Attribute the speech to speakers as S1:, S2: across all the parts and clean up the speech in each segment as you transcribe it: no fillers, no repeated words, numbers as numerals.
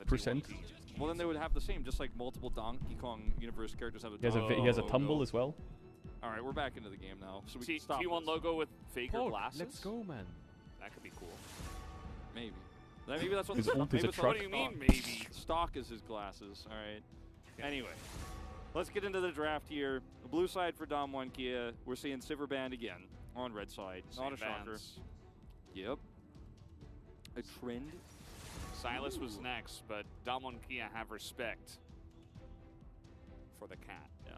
S1: T1. Well, then they would have the same, just like multiple Donkey Kong universe characters have a
S2: He has a tumble as well.
S1: All right, we're back into the game now. So we can
S3: stop T1
S1: this.
S3: logo with Faker glasses.
S2: Let's go, man.
S3: That could be cool.
S1: Maybe. Maybe that's what.
S2: His ult is a truck.
S3: What do you mean, maybe?
S1: Stock is his glasses. All right. Anyway, let's get into the draft here. The blue side for Dom1 Kia. We're seeing Silver Band again on red side. Not a shocker. Yep. A trend.
S3: Silas was next, but Dom1 Kia have respect for the cat.
S1: Yeah.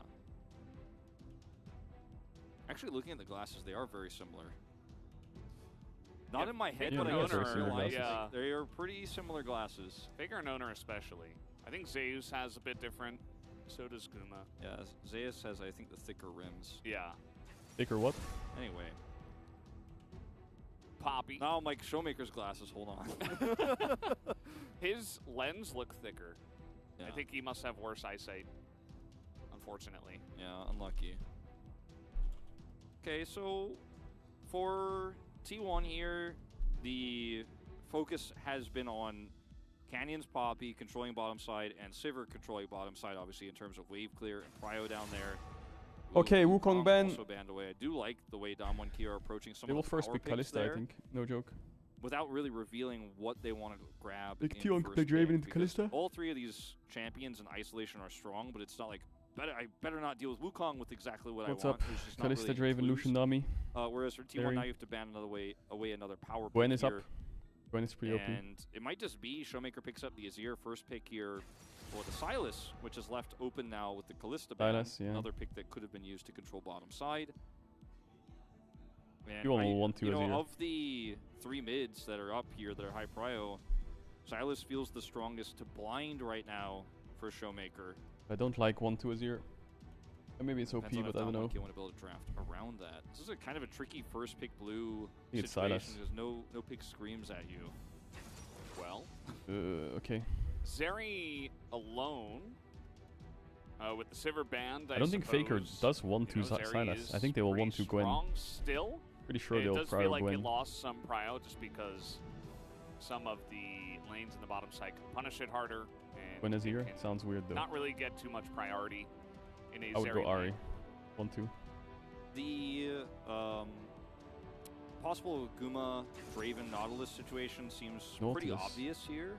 S1: Actually, looking at the glasses, they are very similar. Not in my head, but I guess in real life, they are pretty similar glasses.
S3: Faker and Owner especially. I think Zeus has a bit different. So does Guma.
S1: Yeah, Zeus has, I think, the thicker rims.
S3: Yeah.
S2: Thicker what?
S1: Anyway.
S3: Poppy.
S1: Now Mike Showmaker's glasses, hold on.
S3: His lens look thicker.
S1: Yeah.
S3: I think he must have worse eyesight, unfortunately.
S1: Yeah, unlucky. Okay, so for T1 here, the focus has been on Canyon's Poppy controlling bottom side and Sivir controlling bottom side, obviously, in terms of wave clear and prio down there.
S2: Okay, Wukong ban.
S1: Also banned away. I do like the way Dom1 Kia are approaching some
S2: they
S1: of
S2: will
S1: the
S2: first
S1: power
S2: pick
S1: picks
S2: Kalista,
S1: there,
S2: I think. No joke.
S1: without really revealing what they want to grab.
S2: Pick T1 could pick Draven into Kalista.
S1: All three of these champions in isolation are strong, but it's not like I better not deal with Wukong with exactly what
S2: What's
S1: I want.
S2: up? Kalista, Draven, Lucian, Nami.
S1: Whereas for T1 now you have to ban away another power
S2: Gwen
S1: pick
S2: is
S1: here.
S2: up. Gwen is pretty OP.
S1: And it might just be Showmaker picks up the Azir first pick here for the Sylas, which is left open now with the Kalista ban.
S2: Sylas, yeah.
S1: Another pick that could have been used to control bottom side. And
S2: You will want to Azir.
S1: of the three mids that are up here that are high prio, Sylas feels the strongest to blind right now for Showmaker.
S2: I don't like 1-2 Azir. Maybe it's OP, but I don't know.
S1: You want to build a draft around that. This is a kind of a tricky first pick blue
S2: It's
S1: situation.
S2: Sylas.
S1: There's no pick screams at you.
S3: Well,
S2: okay.
S3: Zeri alone with the Sivir band.
S2: I don't think Faker does 1-2 Sylas. I think they will 1-2 Gwen.
S3: Still,
S2: pretty sure they'll
S3: does feel like
S2: Gwen.
S3: it lost some prio just because some of the lanes in the bottom side can punish it harder. And
S2: Gwen Azir sounds weird though.
S3: Not really get too much priority in a
S2: I would
S3: Zeri
S2: go Ari.
S3: lane.
S2: 1-2.
S1: The possible Guma Draven Nautilus situation seems pretty obvious here.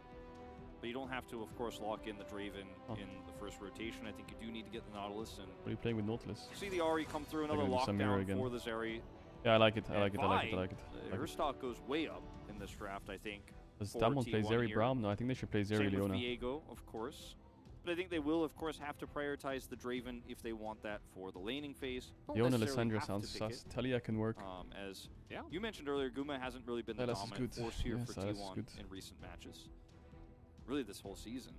S1: But you don't have to, of course, lock in the Draven in the first rotation. I think you do need to get the Nautilus. And
S2: what are you playing with Nautilus?
S1: See the Ari come through, another lockdown for the Zeri.
S2: Yeah, I like it. I like it.
S1: Her stock goes way up in this draft, I think.
S2: Does Damwon play Zeri Braum? No, I think they should play Zeri Leona.
S1: Same with Viego, of course. But I think they will, of course, have to prioritize the Draven if they want that for the laning phase.
S2: Leona Lissandra sounds sus. Talia can work.
S1: As you mentioned earlier, Guma hasn't really been the dominant force here for T1 in recent matches. Really this whole season.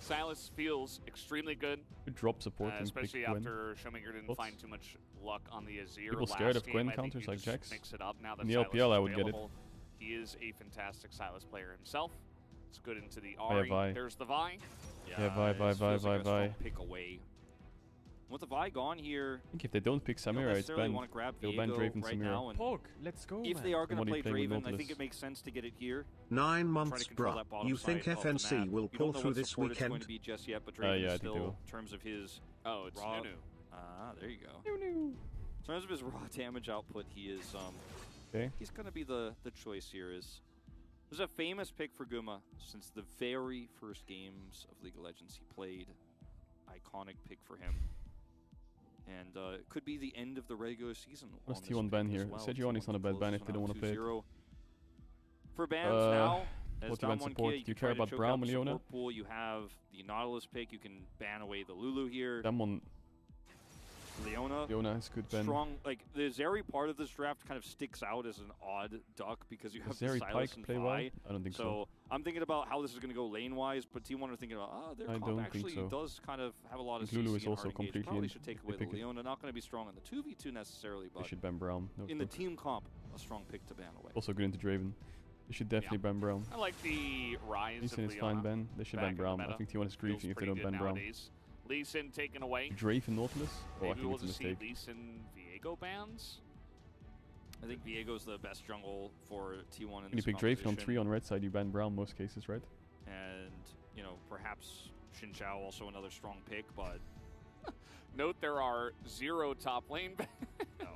S3: Sylas feels extremely good.
S2: Good drop support,
S3: especially after Showmaker didn't find too much luck on the Azir.
S2: People scared of Gwen counters like Jax.
S3: Mix it up now that
S2: in the
S3: Sylas
S2: LPL, I would
S3: available.
S2: get it.
S3: He is a fantastic Sylas player himself. It's good into the Ari. There's the Vi.
S2: Yeah, Vi.
S1: Pick away. With the Vi gone here,
S2: I think if they don't pick Samira, it's banned. They'll ban Draven
S1: right
S2: Samira.
S1: Pog,
S4: let's go.
S1: If they are going to play Draven, I think it makes sense to get it here.
S5: 9 months, bruh. You think FNC will pull through this weekend?
S1: Going to be just yet, but Draven still, in terms of his
S3: it's
S1: raw.
S3: Nunu.
S1: There you go. In terms of his raw damage output, he is he's going to be the choice here. There's a famous pick for Guma since the very first games of League of Legends he played. Iconic pick for him. And it could be the end of the regular season.
S2: What's T1 ban here? Sejuani's not a bad ban if they don't want to play it.
S1: For bans now,
S2: what do you want support? Do you care about Braum and Leona?
S1: Pool, you have the Nautilus pick. You can ban away the Lulu here.
S2: Damwon.
S1: Leona
S2: is good ban.
S1: Strong, like the Zeri part of this draft kind of sticks out as an odd duck because you have
S2: Zeri
S1: Sylas
S2: Pike
S1: and
S2: play
S1: Vi.
S2: well? I don't think so.
S1: So I'm thinking about how this is going to go lane-wise, but T1 are thinking about, their comp actually does kind of have a lot of CC
S2: Lulu is
S1: and
S2: also
S1: hard engage.
S2: completely
S1: Probably should take away the Leona. Not going to be strong in the 2v2 necessarily, but
S2: they should ban Braum.
S1: In the team comp, a strong pick to ban away.
S2: Also good into Draven. They should definitely ban Braum.
S3: I like the rise
S2: Lee Sin
S3: of
S2: is
S3: Leona.
S2: fine ban. They should ban Braum. I think T1 is griefing if they don't ban Braum.
S3: Lee Sin taken away.
S2: Draven Nautilus? Oh, I think
S3: we'll
S2: it's a mistake.
S3: See Lee Sin Viego bans?
S1: I think Viego's the best jungle for T1 in
S2: When
S1: this
S2: you pick Draven on 3 on red side, you ban Braum most cases, right?
S1: And, you know, perhaps Xin Zhao also another strong pick, but...
S3: Note there are 0 top lane bans.
S1: No.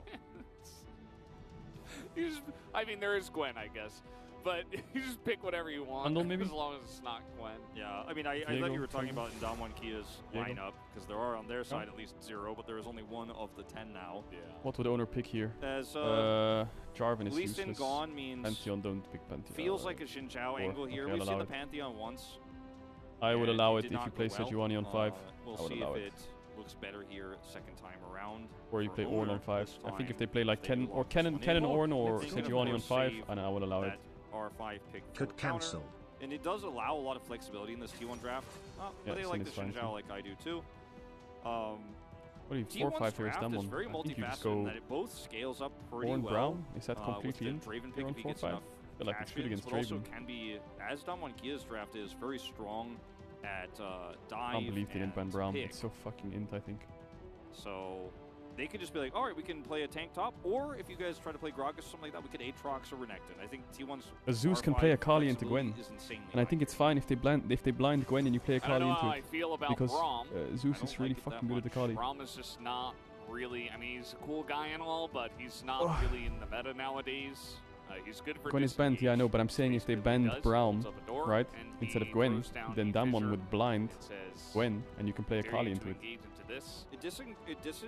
S3: I mean, there is Gwen, I guess. But you just pick whatever you want,
S2: maybe?
S3: as long as it's not Gwen.
S1: Yeah, I mean, I thought you were talking about in Damwon Kia's lineup, because there are on their side at least 0, but there is only 1 of the 10 now.
S3: Yeah.
S2: What would the owner pick here?
S1: As
S2: Jarvan is
S1: Lee Sin
S2: useless.
S1: gone means
S2: Pantheon, don't pick Pantheon.
S1: feels like a Xin Zhao angle here.
S2: Okay,
S1: We've seen the
S2: it.
S1: Pantheon once.
S2: I would allow it
S1: did
S2: if
S1: not
S2: you
S1: go
S2: play
S1: well.
S2: Sejuani on 5.
S1: We'll
S2: I would
S1: see
S2: allow
S1: if
S2: it.
S1: it looks better here second time around.
S2: Or you play Ornn on 5.
S1: this
S2: I think if
S1: time,
S2: they play like
S1: they do
S2: Kennen or
S1: lock this one in.
S2: Kennen Ornn or
S1: They can, of
S2: Sejuani on
S1: course,
S2: 5,
S1: save
S2: and I would allow it.
S1: that R5 pick for
S5: Could
S1: the counter.
S5: cancel.
S1: And it does allow a lot of flexibility in this T1 draft. But they
S2: Sin
S1: like the
S2: is fine
S1: Xin Zhao
S2: too.
S1: like I do too.
S2: What do you, 4 or 5 here is
S1: draft
S2: Damwon.
S1: is very
S2: I think you just
S1: multifaceted in
S2: go
S1: that it both scales up pretty
S2: Ornn
S1: well.
S2: Brown. Is that
S1: with
S2: completely
S1: the
S2: in?
S1: Draven pick
S2: Here on
S1: if he
S2: 4
S1: gets
S2: 5.
S1: enough
S2: I feel like it's good
S1: cash-ins,
S2: against
S1: but also
S2: Draven.
S1: can be, as Damwon Kia's draft is, very strong at dive
S2: I can't believe they didn't ban
S1: and
S2: Brown.
S1: pick.
S2: It's so fucking int, I think.
S1: So they could just be like, all right, we can play a tank top, or if you guys try to play Gragas or something like that, we could Aatrox or Renekton. I think T1's
S2: A Zeus can
S1: R5
S2: play Akali into
S1: flexibility
S2: Gwen.
S1: is insanely
S2: And I
S1: high
S2: think it's
S1: here.
S2: fine if they blind Gwen and you play
S3: I don't
S2: Akali
S3: know
S2: into
S3: how
S2: it.
S3: I feel about
S2: Because
S3: Braum.
S2: Zeus
S1: I
S2: is
S1: don't
S2: really
S1: like it that
S2: fucking good at
S1: much.
S2: Akali.
S3: Braum is just not really, I mean, he's a cool guy and all, but he's not really in the meta nowadays. He's good for
S2: Gwen is banned, yeah I know, but I'm saying if they banned Braum,
S3: opens up a door,
S2: right,
S3: and
S2: instead of
S3: he
S2: Gwen,
S3: throws down
S2: then
S3: the
S2: Damwon
S3: Fissure.
S2: would blind
S3: It says,
S2: Gwen and you can play
S3: dare
S2: Akali
S3: you
S2: into
S3: to
S2: it.
S3: engage into this.
S1: It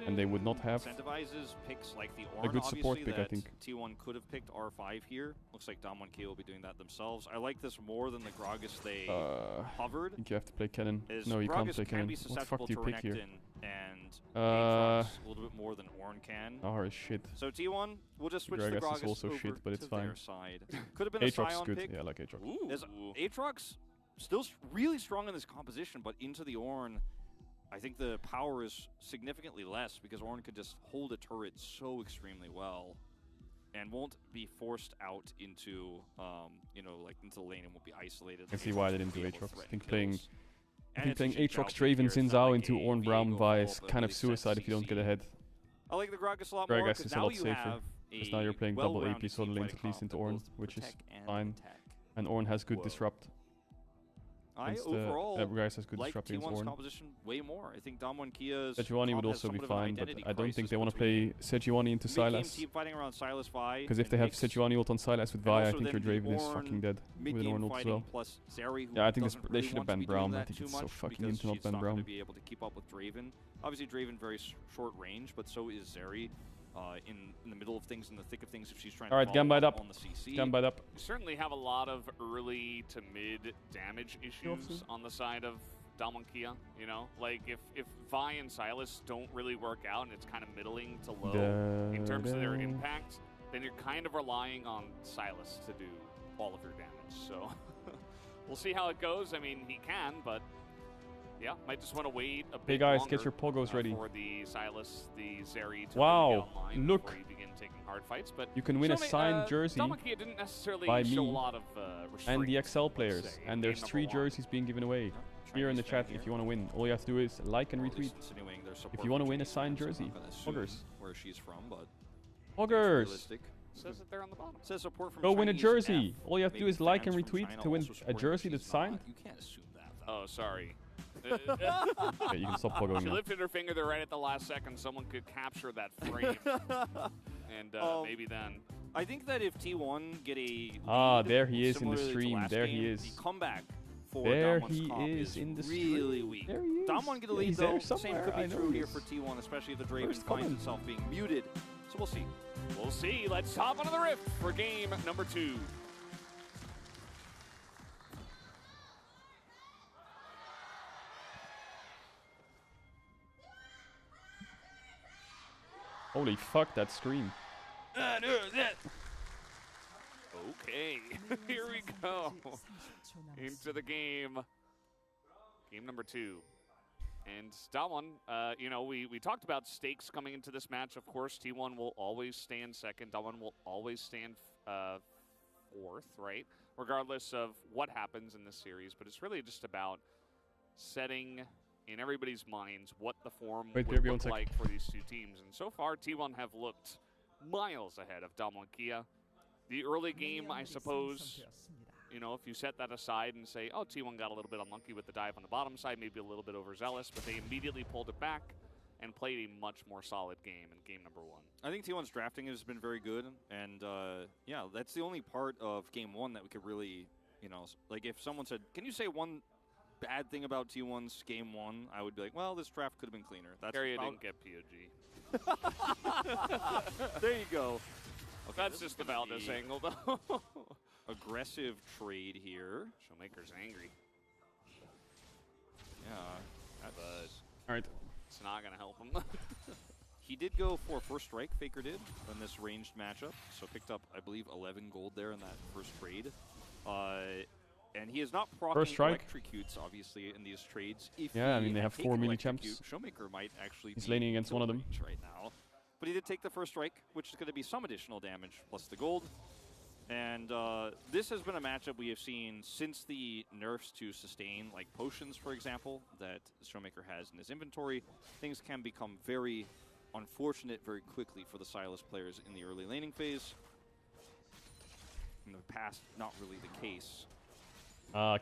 S2: And they would not have
S1: incentivizes picks like the Ornn,
S2: good support
S1: obviously,
S2: pick, I
S1: that
S2: think.
S1: T1 could have picked R5 here. Looks like Damwon Kia will be doing that themselves. I like this more than the Gragas they
S2: I
S1: hovered.
S2: think you have to play Kennen.
S1: Is
S2: No, you can't
S1: Gragas
S2: play
S1: can be
S2: Kennen. What the fuck
S1: susceptible
S2: do you
S1: to
S2: pick here?
S1: Renekton and
S2: Uh,
S1: Aatrox a little bit more than Ornn can.
S2: Oh, shit.
S1: So T1, we'll just switch the
S2: Gragas is
S1: Gragas
S2: also
S1: over
S2: shit, but it's
S1: to
S2: fine.
S1: their side. Could have been a
S2: Aatrox is
S1: Scion
S2: good.
S1: pick.
S2: Yeah, I like Aatrox.
S3: Ooh.
S1: There's Aatrox still really strong in this composition, but into the Ornn, I think the power is significantly less because Ornn could just hold a turret so extremely well and won't be forced out into, you know, like into the lane and won't be isolated.
S2: I can see why they didn't do Aatrox. I think playing
S1: Aatrox
S2: Aatrox, Draven, Xin Zhao into Ornn Braum Vi is kind of suicide if you don't get ahead.
S1: I like the Gragas a lot more
S2: Gragas
S1: because
S2: is a
S1: now
S2: lot
S1: you
S2: safer.
S1: have
S2: Because now you're playing double AP solo lanes at least into Ornn, which is fine. And Ornn has good disrupt.
S1: I overall
S2: Gragas has good
S1: like
S2: disrupt against
S1: T1's
S2: Ornn.
S1: composition way more. I think Damwon Kia's
S2: Sejuani would
S1: comp has
S2: also be
S1: somewhat of an
S2: fine, but
S1: identity
S2: I don't think
S1: crisis
S2: they want to
S1: between
S2: play Sejuani into
S1: mid-game
S2: Sylas.
S1: team fighting around Sylas Vi.
S2: Because if they have Sejuani ult on Sylas with Vi, I think your Draven is fucking dead with an Ornn ult as well.
S1: Plus Zeri, who
S2: Yeah, I think
S1: doesn't
S2: they
S1: really
S2: should have
S1: want to
S2: banned
S1: be doing
S2: Braum. I
S1: that
S2: think
S1: too
S2: it's so
S1: much
S2: fucking
S1: because
S2: into not
S1: she's
S2: ban
S1: not going
S2: Braum.
S1: to be able to keep up with Draven. Obviously, Draven very short range, but so is Zeri. In the middle of things, in the thick of things, if she's trying
S2: Alright,
S1: to follow
S2: Gambite up.
S1: on the CC.
S2: Gambite up.
S3: We certainly have a lot of early to mid damage issues on the side of Damwon Kia, you know? Like, if Vi and Sylas don't really work out and it's kind of middling to low in terms of their impact, then you're kind of relying on Sylas to do all of your damage. So, we'll see how it goes. I mean, he can, but yeah, might just want to wait a bit
S2: Hey guys,
S3: longer,
S2: get your poggos ready.
S3: for the Sylas, the Zeri to
S2: Wow,
S3: really get online
S2: look.
S3: before you begin taking hard fights. But
S2: You can win a
S3: Show me,
S2: signed jersey
S3: Damwon Kia didn't necessarily
S2: by
S3: show a
S2: me
S3: lot of
S2: and the
S3: restraint,
S2: XL
S3: let's
S2: players.
S3: say,
S2: And
S3: in
S2: there's
S3: game
S2: 3
S3: number one.
S2: jerseys being given away. Here in the chat if you want to win. All you have to do is like and retweet. If you want to win a signed jersey, Hoggers.
S1: Where she's from, but
S2: Hoggers!
S1: realistic.
S3: Says it there on the bottom.
S1: It says support from
S2: Go win a
S1: Chinese
S2: jersey.
S1: F.
S2: All you have to do
S1: Maybe
S2: is like and
S1: fans from
S2: retweet
S1: China
S2: to win
S1: also
S2: a
S1: supporting
S2: jersey
S1: her.
S2: that's
S1: She's not.
S2: signed.
S1: You can't assume that, though.
S3: Oh, sorry.
S2: Yeah, you can stop poggoing
S3: She
S2: now.
S3: lifted her finger there right at the last second. Someone could capture that frame. And maybe then.
S1: I think that if T1 get a
S2: Ah,
S1: lead,
S2: there he is in the
S1: similarly to
S2: stream.
S1: last
S2: There
S1: game,
S2: he is.
S1: The comeback for
S2: There
S1: Damwon's
S2: he
S1: comp
S2: is in the
S1: really
S2: stream.
S1: weak.
S2: There he is.
S1: Damwon get a
S2: Yeah,
S1: lead
S2: he's
S1: though.
S2: there
S1: Same
S2: somewhere.
S1: could
S2: I
S1: be
S2: know
S1: true
S2: he
S1: here
S2: is.
S1: for T1, especially if the Draven
S2: First
S1: finds
S2: comment.
S1: himself being muted. So we'll see.
S3: We'll see. Let's hop onto the Rift for game number 2.
S2: Holy fuck, that scream.
S3: Okay, here we go. Into the game. Game number 2. And Damwon, you know, we talked about stakes coming into this match. Of course, T1 will always stand second. Damwon will always stand fourth, right? Regardless of what happens in this series. But it's really just about setting in everybody's minds what the form
S2: Wait,
S3: would
S2: there,
S3: look
S2: Beyonce.
S3: like for these two teams. And so far, T1 have looked miles ahead of Damwon Kia. The early game, I suppose, you know, if you set that aside and say, oh, T1 got a little bit unlucky with the dive on the bottom side, maybe a little bit overzealous, but they immediately pulled it back and played a much more solid game in game number 1.
S1: I think T1's drafting has been very good, and yeah, that's the only part of game 1 that we could really, you know, like if someone said, can you say one bad thing about T1's game 1, I would be like, well, this draft could have been cleaner. That's
S3: Carrier didn't get POG.
S1: There you go.
S3: Okay, that's just the Valdez angle, though.
S1: Aggressive trade here.
S3: Showmaker's angry.
S1: Yeah,
S3: but
S2: all right.
S3: It's not going to help him.
S1: He did go for first strike, Faker did, in this ranged matchup. So picked up, I believe, 11 gold there in that first trade. And he is not proccing electrocutes, obviously, in these trades. If
S2: I mean, they have 4 melee champs.
S1: Showmaker might actually
S2: He's laning against one of them
S1: right now. But he did take the first strike, which is going to be some additional damage, plus the gold. And this has been a matchup we have seen since the nerfs to sustain, like potions, for example, that Showmaker has in his inventory. Things can become very unfortunate very quickly for the Sylas players in the early laning phase. In the past, not really the case.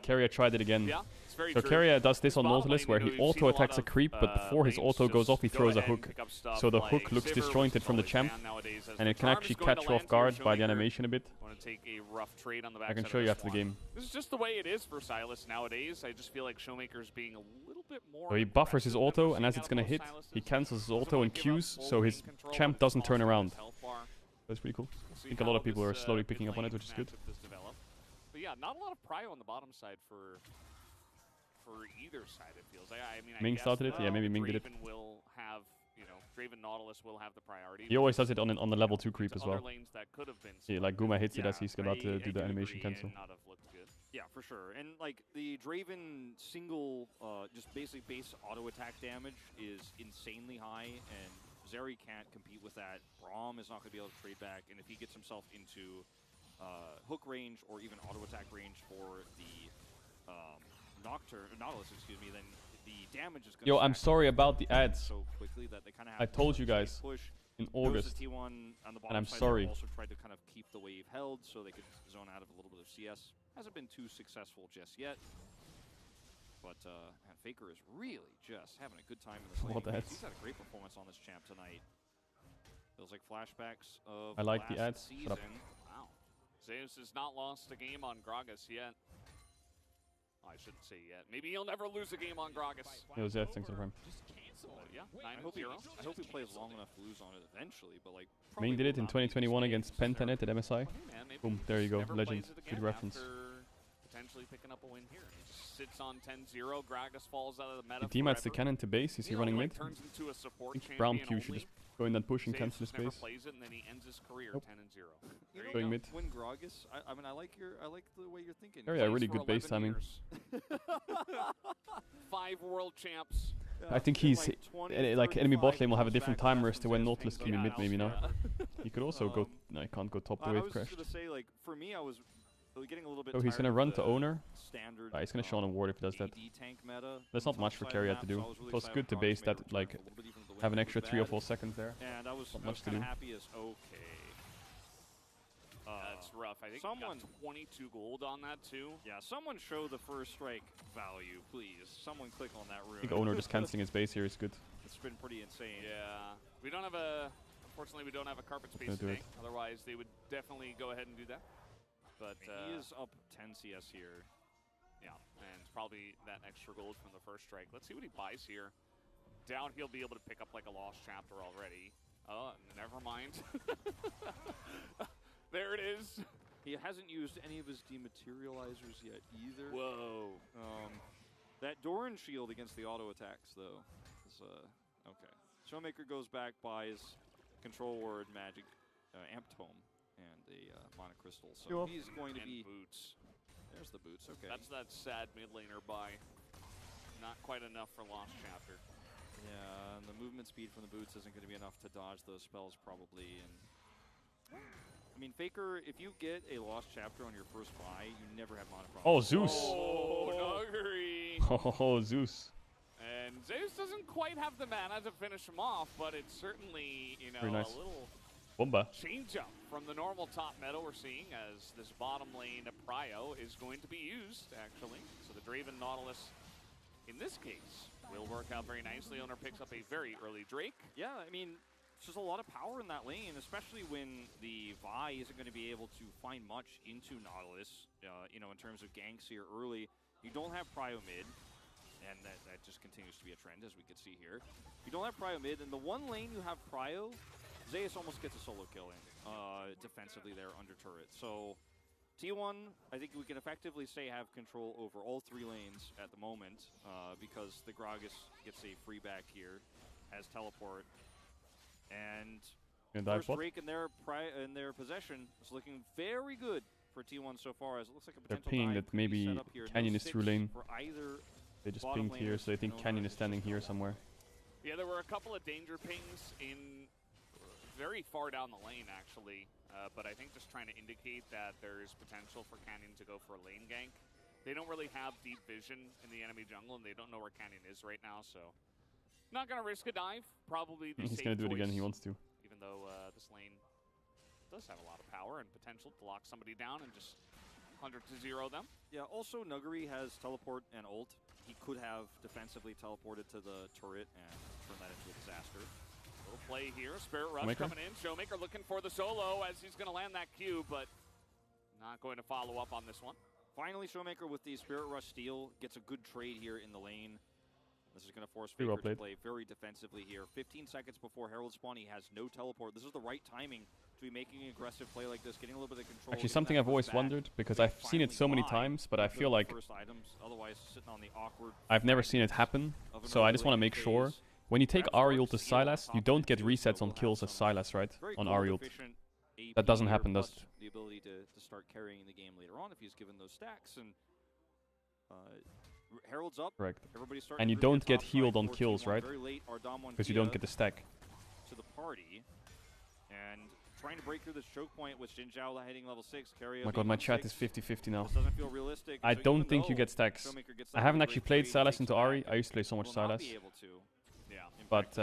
S2: Carrier tried it again.
S3: Yeah, it's very
S2: so
S3: true.
S2: Carrier does this on Nautilus where he auto-attacks a creep, but before his auto goes off, he throws a hook. So the hook looks disjointed from the champ, and it can actually catch you off guard by the animation a bit.
S3: Take a rough trade on the back
S2: I can show you after the game.
S3: This is just the way it is for Sylas nowadays. I just feel like Showmaker's being a little bit more...
S2: So he buffers his auto, and as it's going to hit, he cancels his auto and Qs, so his champ doesn't turn around. That's pretty cool. I think a lot of people are slowly picking up on it, which is good.
S3: But yeah, not a lot of prio on the bottom side for either side, it feels like. I mean,
S2: Ming started it? Yeah, maybe Ming did it.
S3: Draven will have, you know, Draven Nautilus will have the priority.
S2: He always does it on the level 2 creep as well.
S3: That could have been
S2: Yeah, like Guma hits it as he's about to do the animation cancel.
S1: Yeah, for sure. And like the Draven single, just basic base auto attack damage is insanely high, and Zeri can't compete with that. Braum is not going to be able to trade back, and if he gets himself into hook range or even auto attack range for the Nautilus, excuse me, then the damage is going to
S2: Yo, I'm sorry about the ads.
S1: So quickly that they kind of have
S2: I told you guys in August,
S1: T1 on the bottom
S2: and I'm
S1: side,
S2: sorry.
S1: also tried to kind of keep the wave held so they could zone out of a little bit of CS. Hasn't been too successful just yet. But and Faker is really just having a good time in this lane. He's had a great performance on this champ tonight. Feels like flashbacks of
S2: I like the ads.
S3: Season. Wow. Zeus has not lost a game on Gragas yet. Oh, I shouldn't say yet. Maybe he'll never lose a game on Gragas.
S2: It was thanks for him.
S3: Yeah,
S1: I hope he plays long enough to lose on it eventually, but like...
S2: Ming did it in 2021 against Pentanet at MSI. Boom, there you go, legend. Good reference.
S3: Potentially picking up a win here. He just sits on 10-0. Gragas falls out of the meta.
S2: He teammates the cannon to base. Is he running mid?
S3: Turns into a support
S2: Brown Q should just go in that push and cancel his base.
S3: Plays it and then he ends his career 10-0.
S2: Going mid.
S1: When Gragas, I mean, I like the way you're thinking.
S2: Yeah, really good base timing.
S3: 5 world champs.
S2: I think he's like enemy bot lane will have a different timer as to when Nautilus can be mid, maybe not. He could also go. No, he can't go top the wave crash.
S1: I was gonna say, like, for me, I was getting a little bit.
S2: So he's gonna run to owner.
S1: Standard.
S2: He's gonna show on a ward if he does that.
S1: Tank meta.
S2: There's not much for carrier to do. It was good to base that, like, have an extra 3 or 4 seconds there.
S1: And I was
S2: kind of
S1: happy as okay.
S3: That's rough. I think someone got 22 gold on that too.
S1: Yeah, someone show the first strike value, please. Someone click on that rune.
S2: I think owner just canceling his base here is good.
S1: It's been pretty insane.
S3: Yeah, we don't have unfortunately we don't have a carpet space today. Otherwise, they would definitely go ahead and do that. But
S1: he is up 10 CS here.
S3: Yeah, and it's probably that extra gold from the first strike. Let's see what he buys here. Down, he'll be able to pick up like a lost chapter already. Oh, never mind. There it is.
S1: He hasn't used any of his dematerializers yet either.
S3: Whoa.
S1: That Doran shield against the auto attacks, though, is okay. Showmaker goes back, buys Control Word, Magic, Amp Tome, and a Mana Crystal. So he's going to be
S3: boots.
S1: There's the boots. Okay.
S3: That's that sad mid laner buy. Not quite enough for Lost Chapter.
S1: Yeah, and the movement speed from the boots isn't going to be enough to dodge those spells probably. And I mean, Faker, if you get a Lost Chapter on your first buy, you never have mana problems.
S2: Oh, Zeus!
S3: Oh, Nuggery!
S2: Oh, Zeus.
S3: And Zeus doesn't quite have the mana to finish him off, but it's certainly, you know,
S2: nice.
S3: a little
S2: Bomba.
S3: change up from the normal top meta we're seeing as this bottom lane Prio is going to be used, actually. So the Draven Nautilus, in this case, will work out very nicely. Owner picks up a very early Drake.
S1: Yeah, I mean, there's just a lot of power in that lane, especially when the Vi isn't going to be able to find much into Nautilus, you know, in terms of ganks here early. You don't have Prio mid, and that just continues to be a trend, as we can see here. You don't have Prio mid, and the one lane you have Prio, Zeus almost gets a solo killing defensively there under turret. So T1, I think we can effectively say have control over all 3 lanes at the moment because the Gragas gets a free back here, has teleport, and first Drake in their possession is looking very good for T1 so far, as it looks like a potential
S2: They're pinging that maybe Canyon is through lane. They just pinged here, so I think Canyon is standing here somewhere.
S3: Yeah, there were a couple of danger pings in very far down the lane, actually. But I think just trying to indicate that there is potential for Canyon to go for a lane gank. They don't really have deep vision in the enemy jungle, and they don't know where Canyon is right now, so not going to risk a dive. Probably the
S2: He's going to do it again. He wants to.
S3: Even though this lane does have a lot of power and potential to lock somebody down and just 100-0 them.
S1: Yeah, also Nuguri has teleport and ult. He could have defensively teleported to the turret and turned that into a disaster.
S3: Little play here. Spirit Rush coming in. Showmaker looking for the solo as he's going to land that Q, but not going to follow up on this one.
S1: Finally, Showmaker with the Spirit Rush steal gets a good trade here in the lane. This is going to force Faker to play very defensively here. 15 seconds before Herald spawn, he has no teleport. This is the right timing to be making an aggressive play like this, getting a little bit of control.
S2: Actually, something I've always wondered, because I've seen it so many times, but I feel like I've never seen it happen, so I just want to make sure. When you take Ariel to Sylas, you don't get resets on kills as Sylas, right? On Ariel. That doesn't happen, does it?
S1: The ability to start carrying the game later on if he's given those stacks. And Herald's up.
S2: Correct. And you don't get healed on kills, right? Because you don't get the stack.
S1: To the party. And trying to break through this choke point with Jinzhao hitting level 6.
S2: Oh my god, my chat is 50-50 now.
S1: This doesn't feel realistic.
S2: I don't think you get stacks. I haven't actually played Sylas into Ari. I used to play so much Sylas. But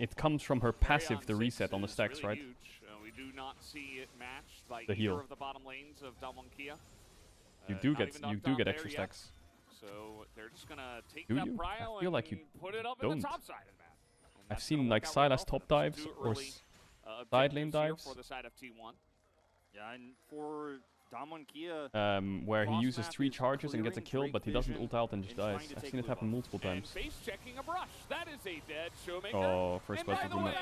S2: it comes from her passive, the reset on the stacks, right?
S3: We do not see it matched by
S2: the heal.
S3: Of the bottom lanes of Damwon Kia.
S2: You do get extra stacks.
S3: So they're just gonna take that Prio
S2: I feel like you
S3: put it up
S2: don't.
S3: in the top side of that.
S2: I've seen like Sylas top dives or side lane dives.
S3: For the side of T1.
S1: Yeah, and for Damwon Kia,
S2: where he uses 3 charges and gets a kill, but he doesn't ult out and just dies. I've seen it happen multiple times.
S3: Base checking a brush. That is a dead Showmaker.
S2: Oh, first blood for Guma.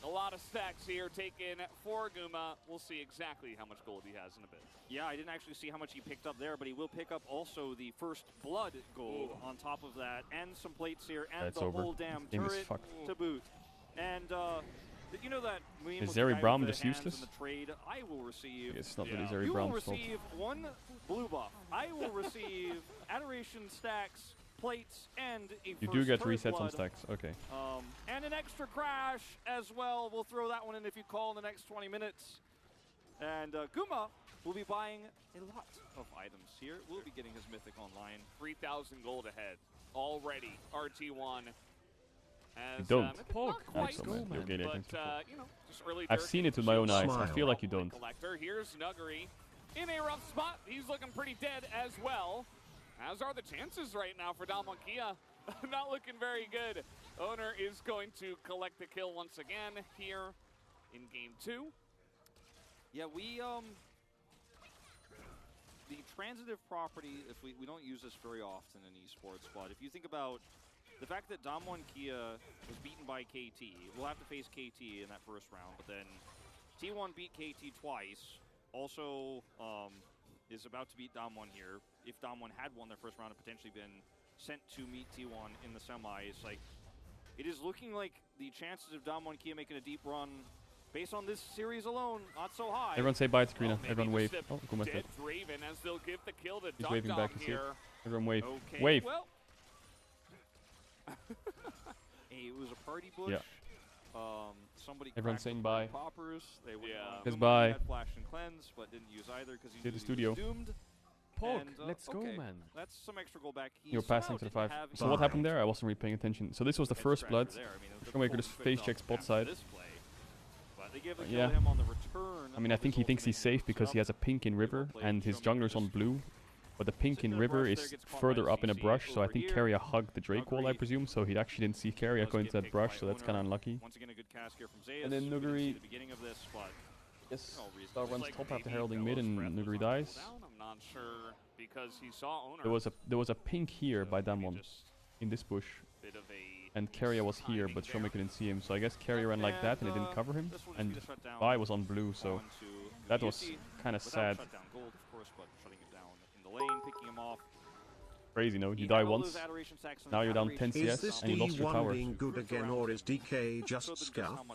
S3: A lot of stacks here taken for Guma. We'll see exactly how much gold he has in a bit.
S1: Yeah, I didn't actually see how much he picked up there, but he will pick up also the first blood gold on top of that, and some plates here, and the whole damn turret to boot. And you know that meme
S2: is Zeri Braum just useless?
S1: The trade, I will receive.
S2: It's not really Zeri Braum's fault.
S1: You will receive 1 blue buff. I will receive adoration stacks, plates, and a
S2: you do get resets on stacks. Okay.
S1: And an extra crash as well. We'll throw that one in if you call in the next 20 minutes. And Guma will be buying a lot of items here. We'll be getting his mythic online.
S3: 3,000 gold ahead already. RT1.
S2: You don't. I've seen it with my own eyes. I feel like you don't.
S3: Here's Nuguri in a rough spot. He's looking pretty dead as well. As are the chances right now for Damwon Kia. Not looking very good. Owner is going to collect the kill once again here in game 2.
S1: Yeah, the transitive property, if we don't use this very often in esports, but if you think about the fact that Damwon Kia was beaten by KT, we'll have to face KT in that first round, but then T1 beat KT twice, also is about to beat Damwon here. If Damwon had won their first round and potentially been sent to meet T1 in the semis, like, it is looking like the chances of Damwon Kia making a deep run based on this series alone, not so high.
S2: Everyone say bye to Karina. Everyone wave. Oh, Guma's dead.
S3: Draven as they'll give the kill to
S2: He's waving back. You see it? Everyone wave.
S1: Okay,
S2: wave.
S1: Well, hey, it was a party bush.
S2: Yeah.
S1: Somebody
S2: everyone saying bye.
S1: Poppers. They would,
S2: Goodbye.
S1: Had flash and cleanse, but didn't use either because he
S2: did the studio.
S1: Doomed.
S2: Poke,
S1: and,
S2: let's go, man.
S1: That's some extra goal back.
S2: You're passing to the 5. So what happened there? I wasn't really paying attention. So this was the first blood. Showmaker just face checks bot side.
S1: They give the kill to him on the return.
S2: I mean, I think he thinks he's safe because he has a pink in river and his jungler's on blue. But the pink in river is further up in a brush, so I think Keria hugged the Drake wall, I presume. So he actually didn't see Keria go into that brush, so that's kind of unlucky. And then Nuguri, yes, Star runs top after heralding mid, and Nuguri dies.
S3: I'm not sure because he saw Owner.
S2: There was a pink here by Damwon in this bush, and Keria was here, but Showmaker didn't see him. So I guess Keria ran like that, and it didn't cover him. And Vi was on blue, so that was kind of sad.
S1: Lane, picking him off.
S2: Crazy, no? You die once, now you're down 10 CS, and you lost your tower.
S5: Is this D1 being good again, or is DK just scuffed?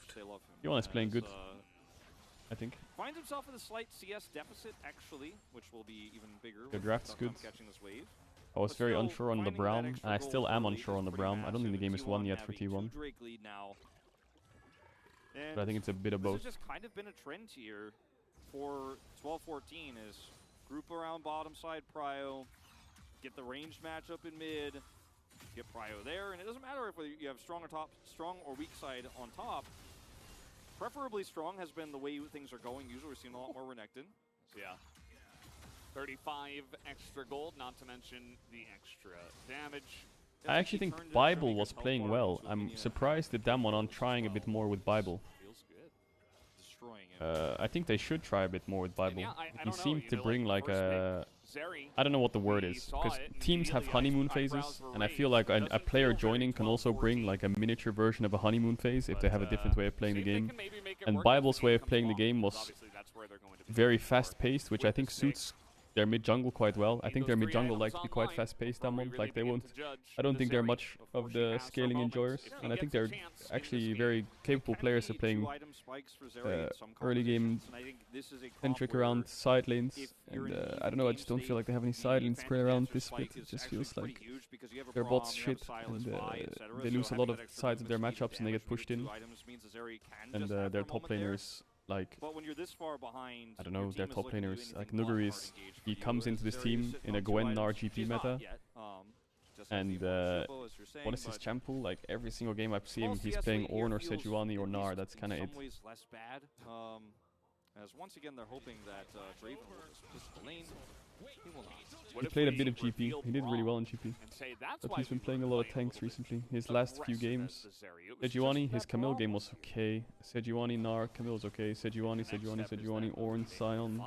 S2: D1 is playing good, I think.
S1: Finds himself in a slight CS deficit, actually, which will be even bigger.
S2: The draft's good. I was very unsure on the Braum, and I still am unsure on the Braum. I don't think the game is won yet for T1. But I think it's a bit of both.
S1: This has just kind of been a trend here for 12-14 is group around bottom side prio, get the ranged matchup in mid, get prio there, and it doesn't matter if you have strong or weak side on top. Preferably strong has been the way things are going. Usually we're seeing a lot more Renekton.
S3: So yeah, 35 extra gold, not to mention the extra damage.
S2: I actually think Bible was playing well. I'm surprised that Damwon aren't trying a bit more with Bible. I think they should try a bit more with Bible. He seemed to bring like a... I don't know what the word is, because teams have honeymoon phases, and I feel like a player joining can also bring like a miniature version of a honeymoon phase if they have a different way of playing the game. And Bible's way of playing the game was very fast-paced, which I think suits their mid-jungle quite well. I think their mid-jungle likes to be quite fast-paced, like they won't... I don't think they're much of the scaling enjoyers, and I think they're actually very capable players of playing early game centric around side lanes, and I don't know, I just don't feel like they have any side lanes spread around this split. It just feels like their bots shit, and they lose a lot of sides of their matchups and they get pushed in, and their top laners, like, I don't know, their top laners, like Nuguri is, he comes into this team in a Gwen Gnar GP meta, and what is his champ pool? Like every single game I see him, he's playing Ornn or Sejuani or Gnar, that's kind of it.
S1: As once again they're hoping that Draven will just lane. He will not.
S2: He played a bit of GP, he did really well in GP, but he's been playing a lot of tanks recently. His last few games, Sejuani, his Camille game was okay, Sejuani, Gnar, Camille's okay, Sejuani, Ornn, Sion.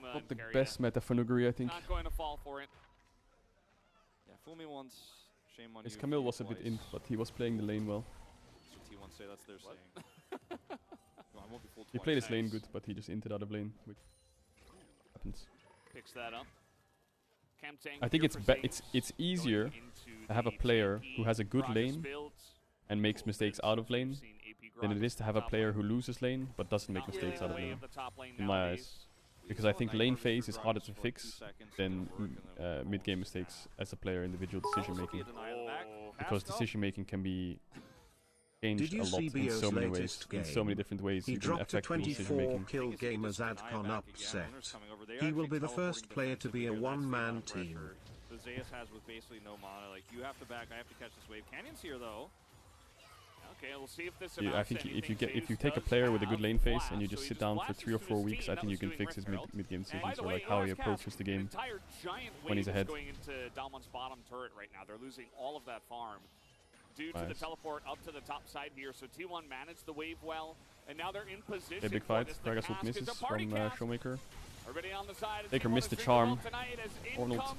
S2: Not the best meta for Nuguri, I think.
S3: Not going to fall for it.
S1: Yeah, fool me once, shame on you.
S2: His Camille was a bit int, but he was playing the lane well.
S1: T1 say that's their saying.
S2: He played his lane good, but he just inted out of lane, which happens.
S3: Picks that up.
S2: I think it's easier to have a player who has a good lane and makes mistakes out of lane than it is to have a player who loses lane but doesn't make mistakes out of lane, in my eyes. Because I think lane phase is harder to fix than mid-game mistakes as a player, individual decision making. Because decision making can be changed a lot in so many ways, in so many different ways.
S5: He dropped a 24-kill game as AdCon upset. He will be the first player to be a one-man team.
S1: The Zeus has with basically no mana. Like, you have to back, I have to catch this wave. Canyon's here though.
S3: Okay, we'll see if this
S2: I think if you take a player with a good lane phase and you just sit down for 3 or 4 weeks, I think you can fix his mid-game decisions, or like how he approaches the game when he's ahead.
S3: Going into Dalmon's bottom turret right now. They're losing all of that farm due to the teleport up to the top side here. So T1 managed the wave well, and now they're in position.
S2: A big fight. Gragasult misses from Showmaker.
S3: Everybody on the side.
S2: Taker missed the charm. Ornult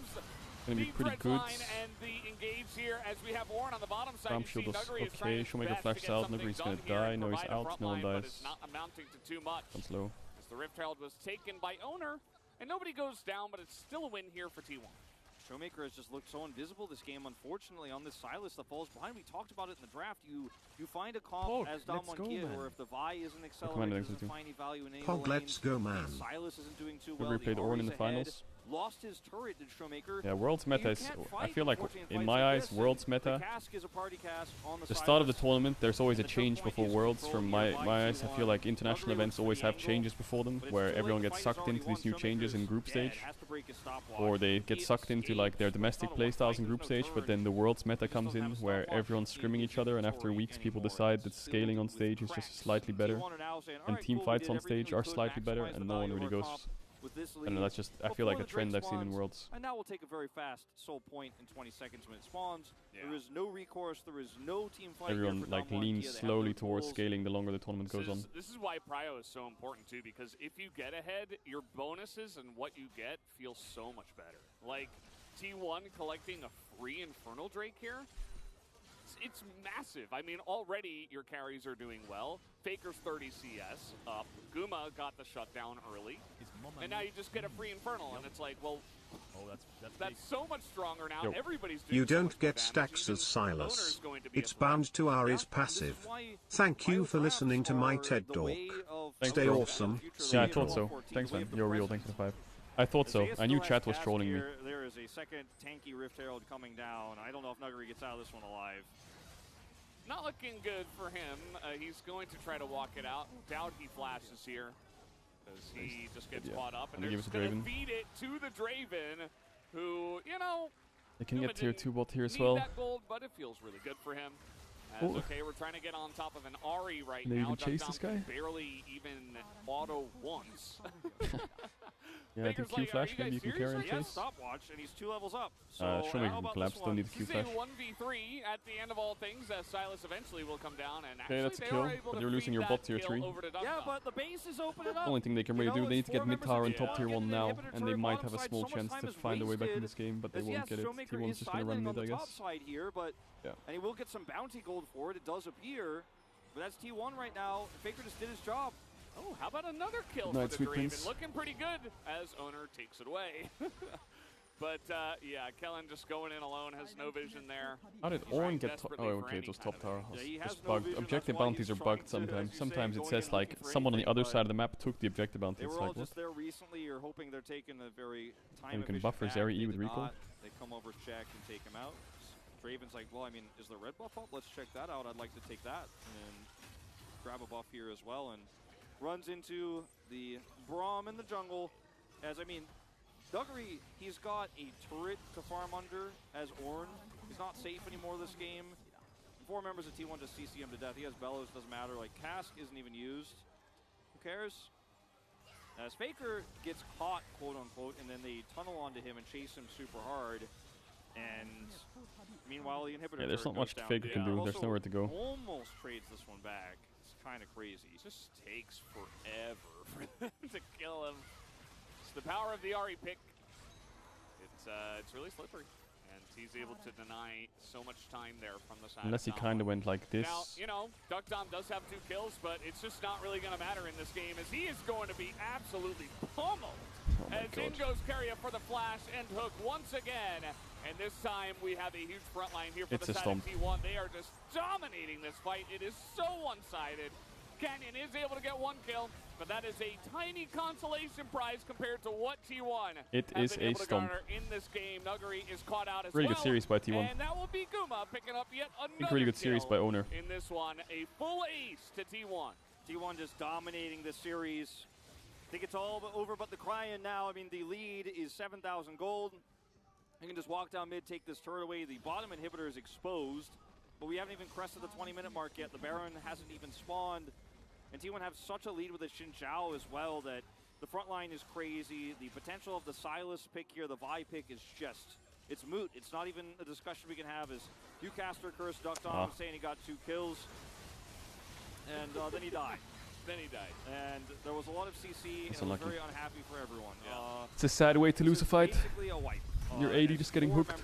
S2: gonna be pretty good.
S3: And the engage here as we have Ornn on the bottom side.
S2: Farm shield was okay. Showmaker flashes out. Nuguri's gonna die. No, he's out. No one dies.
S3: Not amounting to too much.
S2: Comes low.
S3: As the Rift Herald was taken by Owner, and nobody goes down, but it's still a win here for T1.
S1: Showmaker has just looked so invisible this game, unfortunately, on this Sylas that falls behind. We talked about it in the draft. You find a comp as Damwon Kid, or if the Vi isn't accelerating, doesn't find any value in any
S5: Pog, let's go, man.
S1: Sylas isn't doing too well.
S2: Nuguri played Ornn in the finals.
S1: lost his turret in Showmaker.
S2: Yeah, Worlds meta is, I feel like, in my eyes, Worlds meta, the start of the tournament, there's always a change before Worlds. From my eyes, I feel like international events always have changes before them, where everyone gets sucked into these new changes in group stage. Or they get sucked into like their domestic playstyles in group stage, but then the Worlds meta comes in, where everyone's scrimming each other, and after weeks people decide that scaling on stage is just slightly better, and team fights on stage are slightly better, and no one really goes. I don't know, that's just, I feel like a trend I've seen in Worlds.
S1: And now we'll take a very fast soul point in 20 seconds when it spawns. There is no recourse, there is no team fight.
S2: Everyone like leans slowly towards scaling the longer the tournament goes on.
S3: This is why Prio is so important too, because if you get ahead, your bonuses and what you get feel so much better. Like T1 collecting a free Infernal Drake here, it's massive. I mean, already your carries are doing well. Faker's 30 CS up. Guma got the shutdown early. And now you just get a free Infernal, and it's like, well, that's so much stronger now. Everybody's doing
S5: You don't get stacks as Silas. It's bound to Ari's passive. Thank you for listening to my TED Talk. Stay awesome.
S2: Yeah, I thought so. Thanks, man. You're real. Thanks for the 5. I thought so. I knew chat was trolling me.
S1: There is a second tanky Rift Herald coming down. I don't know if Nuggery gets out of this one alive.
S3: Not looking good for him. He's going to try to walk it out. Doubt he flashes here, because he just gets caught up. And they're just going to feed it to the Draven, who, you know,
S2: they can get tier 2 bot here as well.
S3: That gold, but it feels really good for him. Okay, we're trying to get on top of an Ahri right now.
S2: They even chase this guy?
S3: Barely even auto once.
S2: Yeah, I think Q flash, maybe you can carry and chase.
S1: Stopwatch, and he's 2 levels up.
S2: Showmaker collapse, don't need a Q flash.
S3: 1v3 at the end of all things. Silas eventually will come down, and
S2: okay, that's a kill, but you're losing your bot tier 3.
S1: Yeah, but the base is opening up.
S2: Only thing they can really do, they need to get mid tower and top tier 1 now, and they might have a small chance to find a way back in this game, but they won't get it. Tier 1's just gonna run mid, I guess.
S1: And he will get some bounty gold for it, it does appear. But that's T1 right now. Faker just did his job. Oh, how about another kill for the Draven? Looking pretty good as Owner takes it away. But, yeah, Kellen just going in alone, has no vision there.
S2: How did Ornn get oh, okay, it was top tower. It's bugged. Objective bounties are bugged sometimes. Sometimes it says, like, someone on the other side of the map took the objective bounty. It's like, what?
S1: There recently, you're hoping they're taking a very
S2: time-efficient. You can buffer Zeri E with recall.
S1: They come over, check, and take him out. Draven's like, well, I mean, is the red buff up? Let's check that out. I'd like to take that and grab a buff here as well. And runs into the Braum in the jungle. As, I mean, Nuggery, he's got a turret to farm under as Ornn. He's not safe anymore this game. 4 members of T1 just CC him to death. He has Bellows, doesn't matter. Like, Cask isn't even used. Who cares? As Faker gets caught, quote unquote, and then they tunnel onto him and chase him super hard. And meanwhile, the inhibitor
S2: there's not much Faker can do. There's nowhere to go.
S1: Almost trades this one back. It's kind of crazy.
S3: It just takes forever for them to kill him. It's the power of the Ahri pick. It's really slippery, and he's able to deny so much time there from the side.
S2: Unless he kind of went like this.
S3: Now, you know, Duckdom does have 2 kills, but it's just not really going to matter in this game, as he is going to be absolutely pummeled. As in goes Keria for the flash and hook once again. And this time we have a huge front line here for the side of T1. They are just dominating this fight. It is so one-sided. Canyon is able to get 1 kill, but that is a tiny consolation prize compared to what T1
S2: is a stomp.
S3: In this game. Nuggery is caught out as
S2: really good series by T1.
S3: And that will be Guma picking up yet another
S2: really good series by Owner.
S3: In this one, a full ace to T1.
S1: T1 just dominating this series. I think it's all over but the Cryon now. I mean, the lead is 7,000 gold. You can just walk down mid, take this turret away. The bottom inhibitor is exposed, but we haven't even crested the 20-minute mark yet. The Baron hasn't even spawned. And T1 have such a lead with the Xin Zhao as well that the front line is crazy. The potential of the Silas pick here, the Vi pick, is just, it's moot. It's not even a discussion we can have. As Ucaster Curse ducked on, saying he got 2 kills. And then he died. And there was a lot of CC, and it was very unhappy for everyone.
S2: It's a sad way to lose a fight.
S1: Basically a wipe.
S2: You're 80 just getting hooked.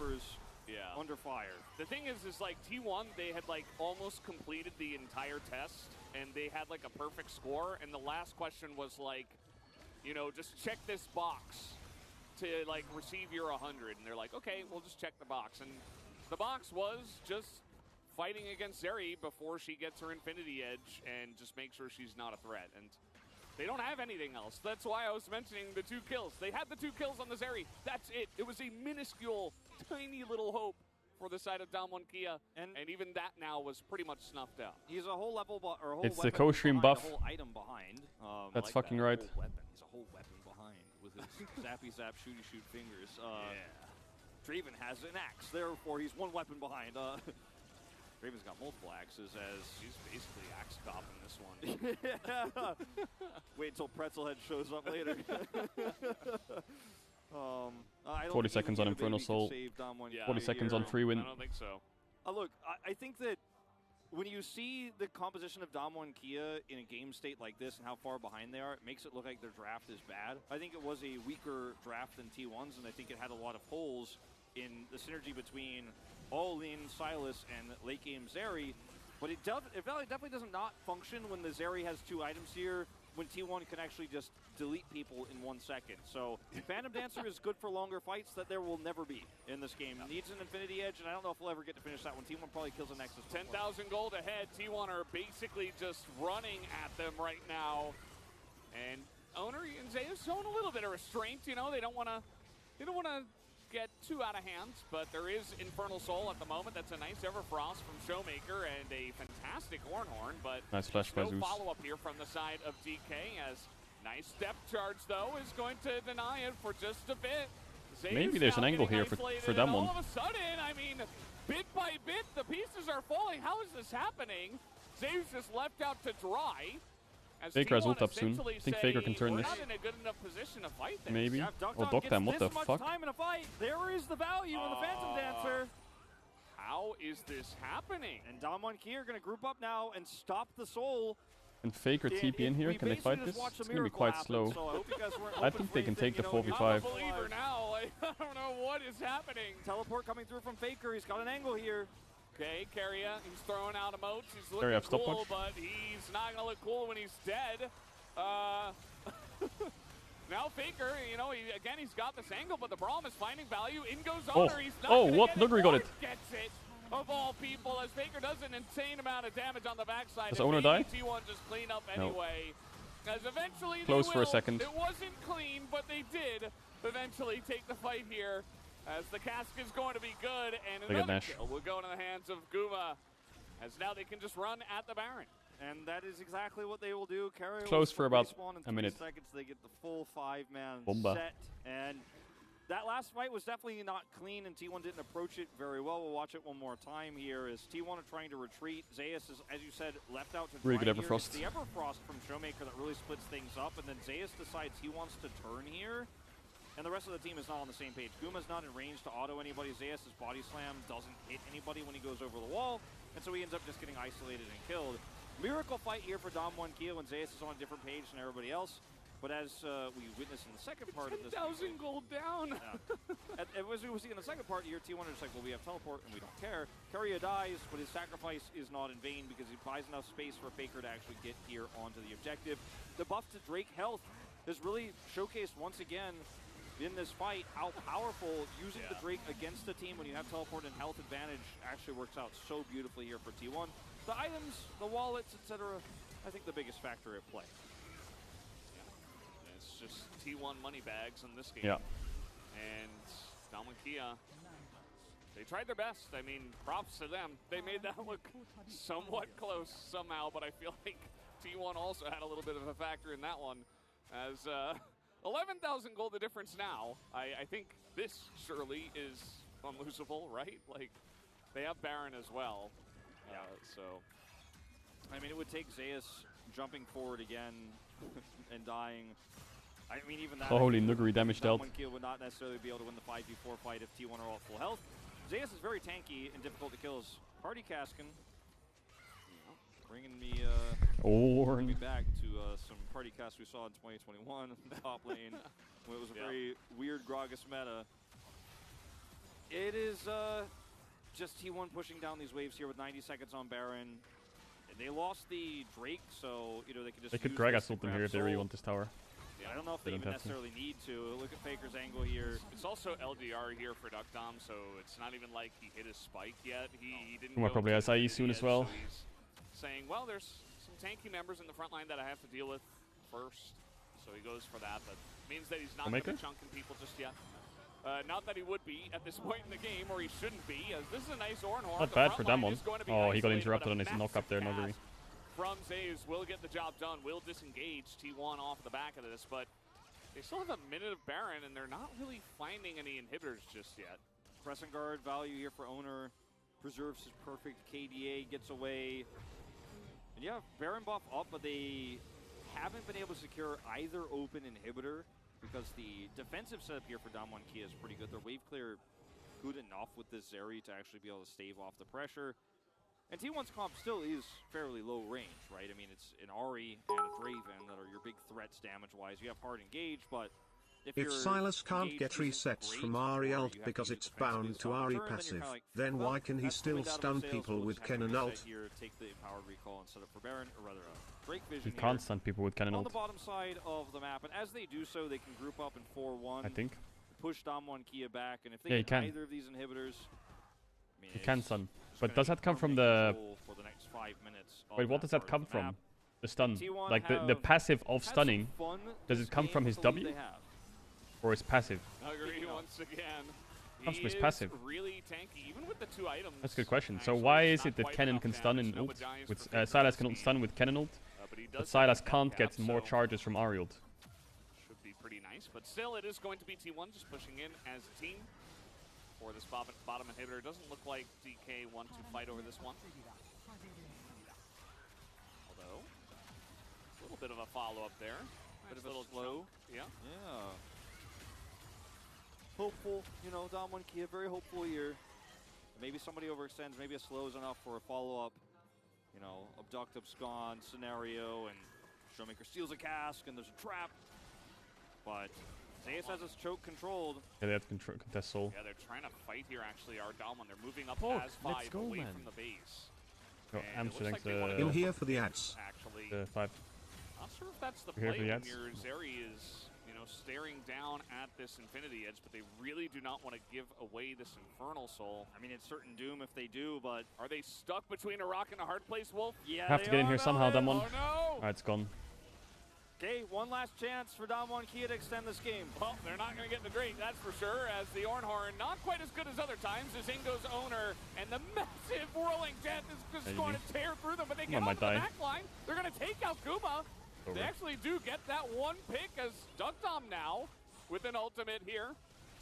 S3: Under fire. The thing is like T1, they had like almost completed the entire test, and they had like a perfect score, and the last question was like, you know, just check this box to like receive your 100, and they're like, okay, we'll just check the box. And the box was just fighting against Zeri before she gets her Infinity Edge and just make sure she's not a threat. And They don't have anything else. That's why I was mentioning the 2 kills. They had the 2 kills on the Zeri. That's it. It was a minuscule, tiny little hope for the side of Damwon Kia, and even that now was pretty much snuffed out.
S1: He's a whole level, or a whole
S2: it's the co-stream buff.
S1: A whole item behind.
S2: That's
S1: like
S2: fucking
S1: that.
S2: right.
S1: He's a whole weapon behind with his zappy zap shooty shoot fingers. Draven has an axe, therefore he's 1 weapon behind. Draven's got multiple axes, as
S3: he's basically axe cop in this one.
S1: Wait until Pretzelhead shows up later.
S2: 40 seconds on Infernal Soul. 40 seconds on free win.
S3: I don't think so.
S1: Look, I think that when you see the composition of Damwon Kia in a game state like this and how far behind they are, it makes it look like their draft is bad. I think it was a weaker draft than T1's, and I think it had a lot of holes in the synergy between Olin, Silas, and late game Zeri. But it definitely does not function when the Zeri has 2 items here, when T1 can actually just delete people in 1 second. So Phantom Dancer is good for longer fights that there will never be in this game. Needs an Infinity Edge, and I don't know if we'll ever get to finish that one. T1 probably kills the Nexus.
S3: 10,000 gold ahead. T1 are basically just running at them right now. And Owner and Zeus showing a little bit of restraint. You know, they don't want to get too out of hands, but there is Infernal Soul at the moment. That's a nice Everfrost from Showmaker and a fantastic Ornhorn, but
S2: nice flash by
S3: no
S2: Zeus.
S3: follow-up here from the side of DK, as nice step charge, though, is going to deny it for just a bit. Zeus
S2: maybe there's an angle here for them one.
S3: All of a sudden, I mean, bit by bit, the pieces are falling. How is this happening? Zeus just left out to dry.
S2: Faker has ult up soon. I think Faker can turn this.
S3: Not in a good enough position to fight this.
S2: Maybe.
S1: Yeah,
S2: or Dock them, what the fuck?
S1: Time in a fight. There is the value in the Phantom Dancer.
S3: How is this happening?
S1: And Damwon Kia are going to group up now and stop the Soul.
S2: And Faker TP in here, can they fight this? It's going to be quite slow.
S1: So
S2: I think they can take the 4v5.
S3: I'm a believer now. Like, I don't know what is happening.
S1: Teleport coming through from Faker. He's got an angle here.
S3: Okay, Carrier, he's throwing out emotes. He's looking cool, but he's not going to look cool when he's dead. Now Faker, you know, he's got this angle, but the problem is finding value. In goes Owner. He's not
S2: what? Nuguri got it.
S3: Gets it, of all people, as Faker does an insane amount of damage on the backside.
S2: Does Owner die?
S3: T1 just clean up anyway. As eventually
S2: close for a second.
S3: It wasn't clean, but they did eventually take the fight here. As the cask is going to be good, and another kill will go into the hands of Guma, as now they can just run at the Baron.
S1: And that is exactly what they will do.
S2: Close for about a minute.
S1: Seconds, they get the full 5-man
S2: Bomba.
S1: set. And that last fight was definitely not clean, and T1 didn't approach it very well. We'll watch it one more time here as T1 are trying to retreat. Zeus is, as you said, left out to
S2: really good
S1: here.
S2: Everfrost.
S1: It's the Everfrost from Showmaker that really splits things up, and then Zeus decides he wants to turn here. And the rest of the team is not on the same page. Guma's not in range to auto anybody. Zeus' body slam doesn't hit anybody when he goes over the wall, and so he ends up just getting isolated and killed. Miracle fight here for Damwon Kia when Zeus is on a different page than everybody else. But as we witnessed in the second part of this,
S3: 10,000 gold down.
S1: As we see in the second part here, T1 are just like, well, we have teleport and we don't care. Keria dies, but his sacrifice is not in vain because he buys enough space for Faker to actually get here onto the objective. The buff to Drake health is really showcased once again in this fight how powerful using the Drake against the team when you have teleport and health advantage actually works out so beautifully here for T1. The items, the wallets, etc., I think the biggest factor at play.
S3: It's just T1 money bags in this game.
S2: Yeah.
S3: And Damwon Kia, they tried their best. I mean, props to them. They made that look somewhat close somehow, but I feel like T1 also had a little bit of a factor in that one. As 11,000 gold the difference now. I think this surely is unlosable, right? Like, they have Baron as well. So,
S1: I mean, it would take Zeus jumping forward again and dying. I mean, even that.
S2: Holy Nuguri damage dealt.
S1: Kia would not necessarily be able to win the 5v4 fight if T1 are all full health. Zeus is very tanky and difficult to kill. Party Caskin bringing me back to some party casts we saw in 2021 in the top lane when it was a very weird Gragas meta. It is just T1 pushing down these waves here with 90 seconds on Baron. They lost the Drake, so you know they could just.
S2: They could Gragas ult them here if they really want this tower.
S1: Yeah, I don't know if they even necessarily need to. Look at Faker's angle here.
S3: It's also LDR here for Duckdom, so it's not even like he hit his spike yet. He didn't.
S2: Kuma probably has IE soon as well.
S3: So he's saying, well, there's some tanky members in the front line that I have to deal with first. So he goes for that, but means that he's not going to be chunking people just yet. Not that he would be at this point in the game, or he shouldn't be, as this is a nice Ornhorn.
S2: Not bad for Damwon. Oh, he got interrupted on his knock-up there, Nuggery.
S3: From Zaze will get the job done, will disengage T1 off the back of this, but they still have a minute of Baron, and they're not really finding any inhibitors just yet.
S1: Pressing guard value here for Owner. Preserves his perfect KDA, gets away. And yeah, Baron buff up, but they haven't been able to secure either open inhibitor because the defensive setup here for Damwon Kia is pretty good. Their wave clear good enough with this Zeri to actually be able to stave off the pressure. And T1's comp still is fairly low range, right? I mean, it's an Ahri and a Draven that are your big threats damage-wise. You have hard engage, but
S5: if Sylas can't get resets from Ahri ult because it's bound to Ahri passive, then why can he still stun people with Kennen ult?
S1: Take the powered recall and set up for Baron, or rather Drake Vision.
S2: He can't stun people with Kennen ult.
S1: On the bottom side of the map, and as they do so, they can group up in 4-1.
S2: I think.
S1: Push Damwon Kia back, and if they get either of these inhibitors, I mean,
S2: he can stun. But does that come from the... Wait, what does that come from? The stun? Like the passive of stunning, does it come from his W? Or his passive?
S3: Nuggery once again.
S2: Comes from his passive.
S3: Really tanky, even with the 2 items.
S2: That's a good question. So why is it that Kennen can stun in ult? With Sylas can stun with Kennen ult, but Sylas can't get more charges from Ahri ult.
S3: Should be pretty nice, but still it is going to be T1 just pushing in as a team. For this bottom inhibitor, doesn't look like DK want to fight over this one. Although, a little bit of a follow-up there.
S1: Bit of a slow.
S3: Yeah.
S1: Yeah. Hopeful, you know, Damwon Kia, very hopeful here. Maybe somebody overextends, maybe a slow is enough for a follow-up. You know, abduct, abscond scenario, and Showmaker steals a cask, and there's a trap. But Zaze has his choke controlled.
S2: Yeah, they have to contest soul.
S3: Yeah, they're trying to fight here, actually, our Damwon. They're moving up as 5 away from the base.
S2: Oh, Amsterdam's
S5: in here for the ads.
S3: Actually,
S2: 5.
S3: Not sure if that's the play when your Zeri is, you know, staring down at this Infinity Edge, but they really do not want to give away this Infernal Soul.
S1: I mean, it's certain doom if they do, but...
S3: Are they stuck between a rock and a hard place, Wolf?
S1: Yeah,
S2: have to get in here somehow, Damwon.
S3: Oh, no!
S2: Alright, it's gone.
S1: Okay, one last chance for Damwon Kia to extend this game.
S3: Well, they're not going to get the Drake, that's for sure, as the Ornhorn, not quite as good as other times, as Ingo's Owner, and the massive whirling death is just going to tear through them, but they get off the back line. They're going to take out Kuma. They actually do get that one pick as Duckdom now with an ultimate here.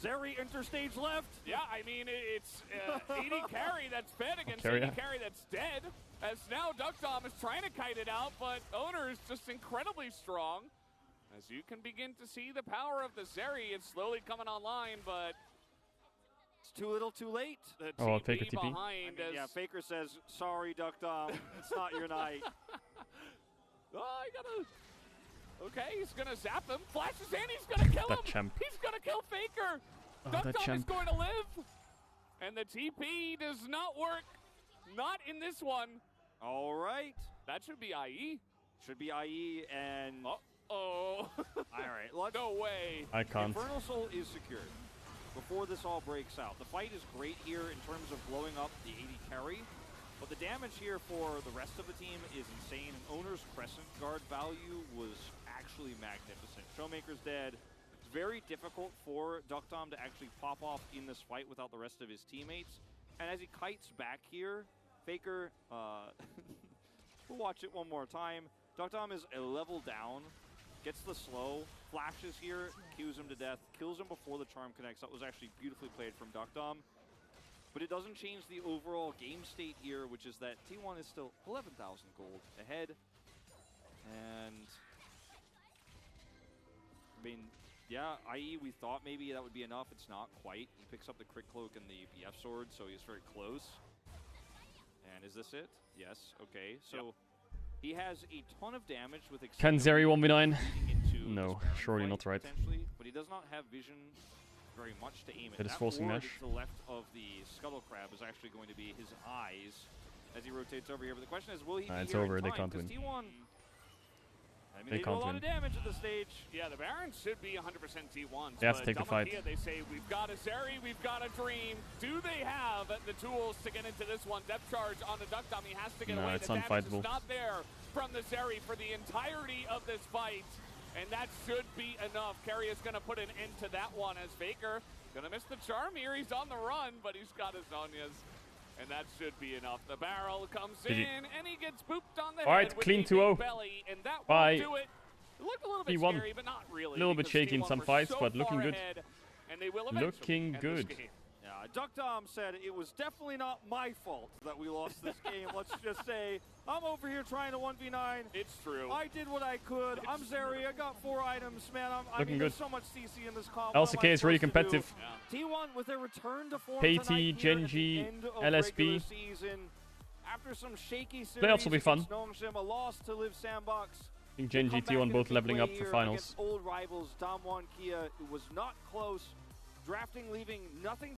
S1: Zeri interstage left.
S3: Yeah, I mean, it's 80 carry that's fed against 80 carry that's dead. As now Duckdom is trying to kite it out, but Owner is just incredibly strong. As you can begin to see the power of the Zeri, it's slowly coming online, but
S1: it's too little too late.
S3: The
S2: Faker TP.
S3: Behind
S1: yeah, Faker says, sorry, Duckdom, it's not your night.
S3: Oh, I gotta... Okay, he's gonna zap him. Flashes in, he's gonna kill him.
S2: Champ.
S3: He's gonna kill Faker.
S2: Oh,
S3: Duckdom is going to live. And the TP does not work. Not in this one.
S1: All right.
S3: That should be IE.
S1: Should be IE and...
S3: Uh-oh.
S1: All right.
S3: No way.
S2: I can't.
S1: Infernal Soul is secured before this all breaks out. The fight is great here in terms of blowing up the 80 carry. But the damage here for the rest of the team is insane. And Owner's Crescent Guard value was actually magnificent. Showmaker's dead. It's very difficult for Duckdom to actually pop off in this fight without the rest of his teammates. And as he kites back here, Faker, we'll watch it one more time. Duckdom is a level down, gets the slow, flashes here, cues him to death, kills him before the charm connects. That was actually beautifully played from Duckdom. But it doesn't change the overall game state here, which is that T1 is still 11,000 gold ahead. And, I mean, yeah, IE, we thought maybe that would be enough. It's not quite. He picks up the crit cloak and the BF sword, so he's very close. And is this it? Yes, okay. So he has a ton of damage with...
S2: Can Zeri 1v9? No, surely not right.
S1: But he does not have vision very much to aim at.
S2: It is forcing Nash.
S1: To the left of the Scuttle Crab is actually going to be his eyes as he rotates over here. But the question is, will he be
S2: it's
S1: here
S2: over.
S1: in
S2: They
S1: time?
S2: can't win.
S1: T1, I mean,
S2: they
S1: do a lot of damage at this stage.
S3: Yeah, the Baron should be 100% T1.
S2: They have to take the fight.
S3: They say, we've got a Zeri, we've got a Dream. Do they have the tools to get into this one? Depth charge on the Duckdom. He has to get away.
S2: It's
S3: the damage
S2: unfightable.
S3: is not there. from the Zeri for the entirety of this fight. And that should be enough. Carry is going to put an end to that one as Faker going to miss the charm here. He's on the run, but he's got his Zhonya's. And that should be enough. The barrel comes in, and he gets booped on the head.
S2: All right, clean 2-0.
S3: Belly, and that
S2: Bye.
S3: won't do it. It looked a little bit scary, but not really.
S2: A little bit shaky in some fights, but looking good.
S3: And they will
S2: looking good.
S1: Yeah, Duck Dom said it was definitely not my fault that we lost this game. Let's just say I'm over here trying to 1v9.
S3: It's true.
S1: I did what I could. I'm Zeri. I got 4 items, man. I mean, there's so much CC in this comp.
S2: LCK is really competitive.
S1: Yeah. T1 with their return to form
S2: KT, Genji, LSB.
S1: After some shaky
S2: playoffs will be fun.
S1: A loss to Live Sandbox.
S2: I think Genji, T1 both leveling up for finals.
S1: Old rivals, Dom Juan Kia, it was not close. Drafting, leaving nothing